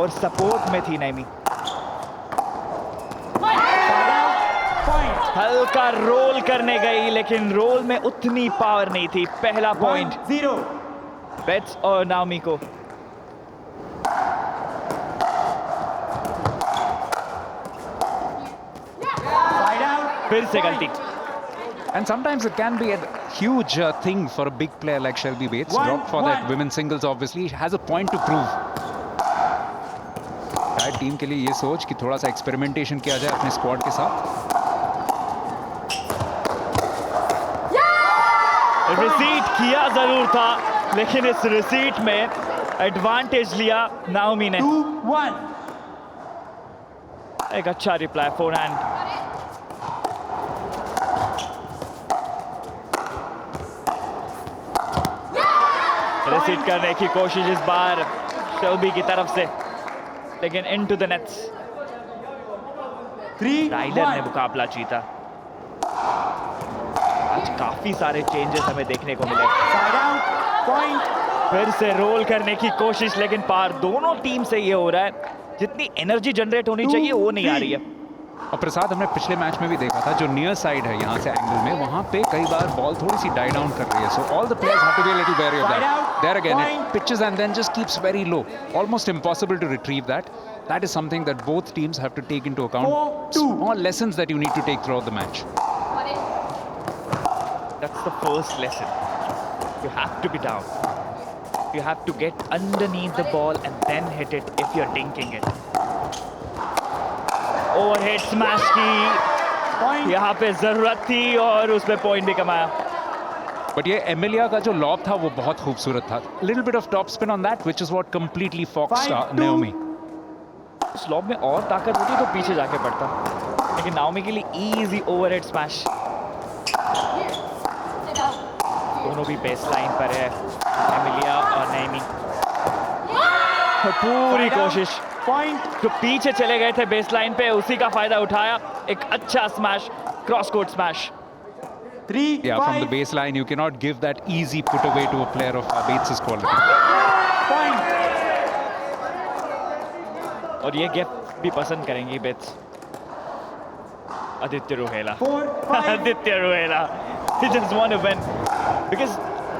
और सपोर्ट में थी नैमी। हल्का रोल करने गई लेकिन रोल में उतनी पावर नहीं थी। पहला पॉइंट 0 बेट्स और नाओमी को। फिर से गलती। And sometimes it can be a huge thing for a big player like Shelby Bates. Drop for that women's singles obviously has a point to prove. शायद टीम के लिए ये सोच कि थोड़ा सा एक्सपेरिमेंटेशन किया जाए अपने स्क्वाड के साथ। रिसीट किया जरूर था लेकिन इस रिसीट में एडवांटेज लिया नाओमी ने। 2-1 एक अच्छा रिप्लाई फोरहैंड। रिसीट करने की कोशिश इस बार शेल्बी की तरफ से लेकिन इनटू द नेट्स। 3-1 राइडर ने मुकाबला जीता। आज काफी सारे चेंजेस हमें देखने को मिले। Side out point. फिर से रोल करने की कोशिश लेकिन पार। दोनों टीम से ये हो रहा है जितनी एनर्जी जनरेट होनी चाहिए वो नहीं आ रही है। और प्रसाद हमने पिछले मैच में भी देखा था जो नियर साइड है यहाँ से एंगल में वहाँ पे कई बार बॉल थोड़ी सी डाई डाउन कर रही है। So all the players have to be a little wary of that. There again it pitches and then just keeps very low, almost impossible to retrieve that. That is something that both teams have to take into account. Small lessons that you need to take throughout the match. That's the first lesson. You have to be down. You have to get underneath the ball and then hit it if you're dinking it. Overhead smash की यहाँ पे जरूरत थी और उसमें point भी कमाया. But ये एमिलिया का जो लॉब था वो बहुत खूबसूरत था. Little bit of top spin on that, which is what completely foxed Naomi. उस लॉब में और ताकत होती तो पीछे जाके पड़ता, लेकिन नाओमी के लिए इजी ओवरहेड स्मैश. दोनों भी बेस लाइन पर है, एमिलिया और नैमी. पूरी कोशिश पॉइंट जो पीछे चले गए थे बेस लाइन पे, उसी का फायदा उठाया. एक अच्छा smash, cross court smash. 3-5. Yeah, from the baseline you cannot give that easy put away to a player of Bates's quality. Point. और ये गेप भी पसंद करेंगी बेट्स. Aditya Rohela. 4-5. Aditya Rohela. He just want to win. Because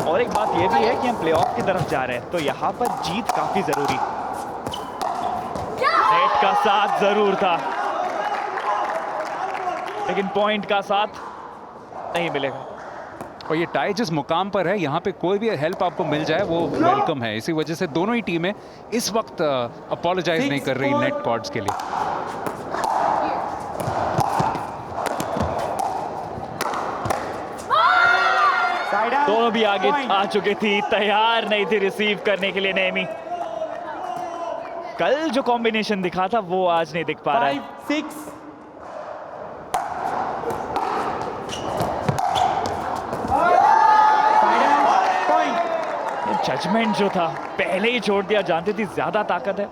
और एक बात ये भी है कि हम प्लेऑफ की तरफ जा रहे हैं, तो यहाँ पर जीत काफी जरूरी. नेट का साथ जरूर था, लेकिन पॉइंट का साथ नहीं मिलेगा. और ये टाई जिस मुकाम पर है, यहाँ पे कोई भी हेल्प आपको मिल जाए वो वेलकम है. इसी वजह से दोनों ही टीमें इस वक्त अपोलोजाइज नहीं कर रही नेट कॉर्ड्स के लिए. दोनों भी आगे आ चुके थी, तैयार नहीं थी रिसीव करने के लिए नैमी. कल जो कॉम्बिनेशन दिखा था वो आज नहीं दिख पा रहा है. 5-6. जजमेंट जो था पहले ही छोड़ दिया, जानते थी ज्यादा ताकत है.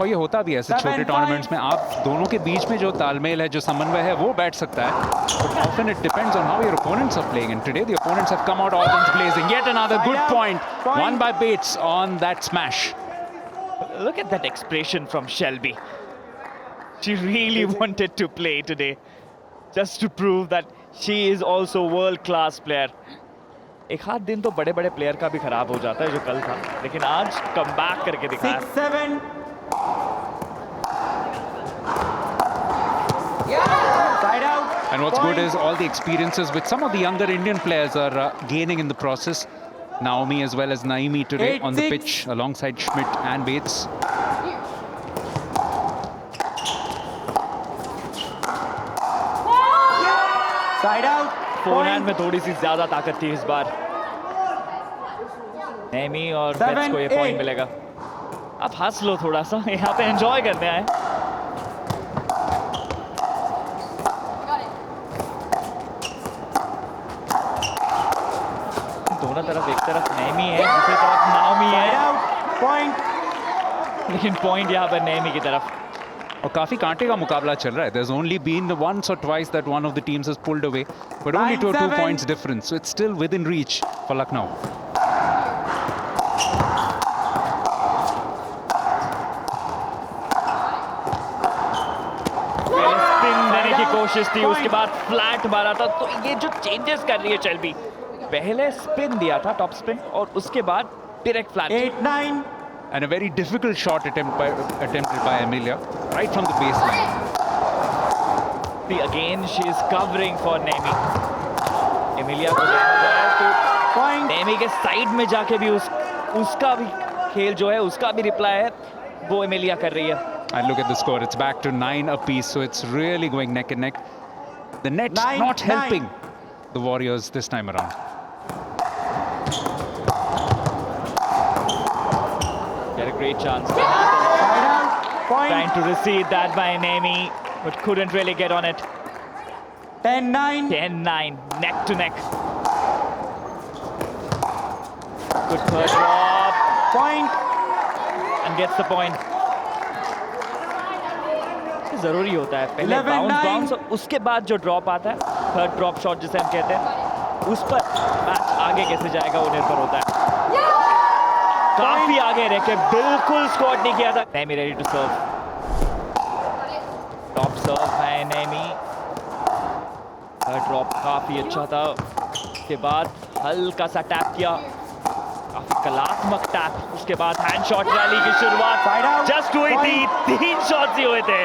और ये होता भी है ऐसे छोटे टूर्नामेंट्स में. आप दोनों के बीच में जो तालमेल है, जो समन्वय है, वो बैठ सकता है. But often it depends on how your opponents are playing. And today the opponents have come out all guns blazing. Yet another good point won by Bates on that smash. Look at that expression from Shelby. She really wanted to play today, just to prove that she is also world-class player. एक हाथ दिन तो बड़े बड़े player का भी खराब हो जाता है जो कल था, लेकिन आज कमबैक करके दिखाया. 6-7. Side out. And what's good is all the experiences which some of the younger Indian players are gaining in the process. Naomi as well as Naimi today on the pitch alongside Schmidt and Bates. Side out. Forehand में थोड़ी सी ज्यादा ताकत थी इस बार. नैमी और bets को ये point मिलेगा. आप हंस लो थोड़ा सा, यहाँ पे एंजॉय करने आए. दोनों तरफ, एक तरफ नैमी है, दूसरी तरफ नाओमी है. पॉइंट, लेकिन पॉइंट यहाँ पर नैमी की तरफ. और काफी कांटे का मुकाबला चल रहा है. There's only been once or twice that one of the teams has pulled away, but only to a 2 points difference. So it's still within reach for Lucknow. कोशिश थी, उसके बाद फ्लैट मारा था। तो ये जो चेंजेस कर रही है शेल्बी, पहले स्पिन दिया था, टॉप स्पिन, और उसके बाद direct flat. 8-9. And a very difficult shot attempted by Emilia, right from the baseline. Again, she is covering for Nemi. Emilia को देखा जाए तो Point. नेमी के साइड में जाके भी उसका भी खेल जो है, उसका भी रिप्लाई है, वो एमिलिया कर रही है। And look at the score, it's back to 9 apiece, so it's really going neck and neck. The net 9, not 9. helping the Warriors this time around. Get a great chance. Side out. Point. Trying to receive that by Nemi, but couldn't really get on it. 10-9. 10-9, neck to neck. Good third drop Point. and gets the point. जरूरी होता है पहले 11-9. Bounce और उसके बाद जो drop आता है, थर्ड ड्रॉप शॉट जिसे हम कहते हैं, उस पर मैच आगे कैसे जाएगा वो निर्भर होता है। काफी आगे रह के बिल्कुल स्क्वाड नहीं किया था। Naomi ready to serve, top serve है नेमी। थर्ड ड्रॉप काफी अच्छा था, उसके बाद हल्का सा टैप किया, काफी कलात्मक टैप, उसके बाद हैंड शॉट रैली की शुरुआत जस्ट हुई थी, 3 शॉट्स ही हुए थे,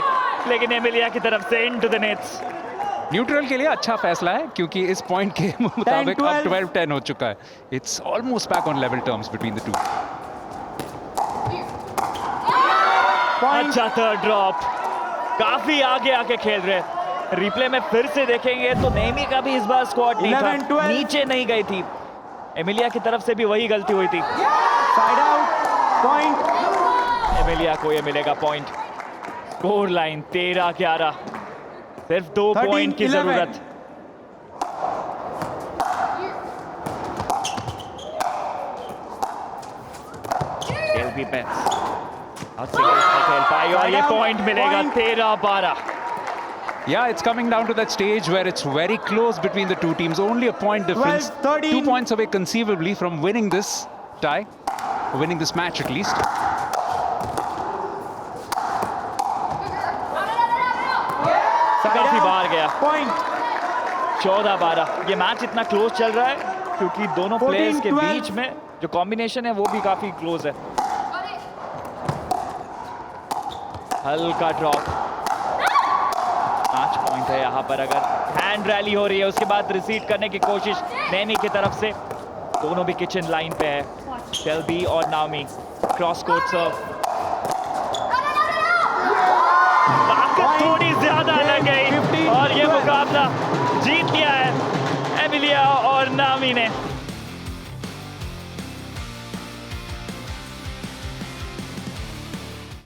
लेकिन एमिलिया की तरफ से इनटू द नेट्स। न्यूट्रल के लिए अच्छा फैसला है क्योंकि इस पॉइंट के मुताबिक अब 12-10 हो चुका है। It's almost back on level terms between the two. अच्छा थर्ड ड्रॉप, काफी आगे आके खेल रहे। रिप्ले में फिर से देखेंगे तो नेमी का भी इस बार स्क्वाड नहीं था, 11-12. नीचे नहीं गई थी। एमिलिया की तरफ से भी वही गलती हुई थी। Side out. Point. एमिलिया को ये मिलेगा पॉइंट। स्कोर लाइन 13-11, सिर्फ 2 पॉइंट की 13-11. जरूरत। शेल्बी बेंस खेल पाई और ये पॉइंट मिलेगा 13-12। Yeah, it's coming down to that stage where it's very close between the two teams. Only a point difference. 12-13. 2 points away conceivably from winning this tie, winning this match at least. काफी बाहर गया। Point. 14-12, ये match इतना close चल रहा है क्योंकि दोनों 14-12. प्लेयर्स के बीच में जो कॉम्बिनेशन है वो भी काफी क्लोज है। हल्का ड्रॉप, मैच पॉइंट है यहाँ पर। अगर हैंड रैली हो रही है, उसके बाद रिसीव करने की कोशिश नेमी की तरफ से, दोनों भी किचन लाइन पे है, शेल्बी और नाओमी। क्रॉस कोर्ट सर्व, ताकत थोड़ी ज्यादा लग गई और ये मुकाबला जीत लिया है एमिलिया और नाओमी ने।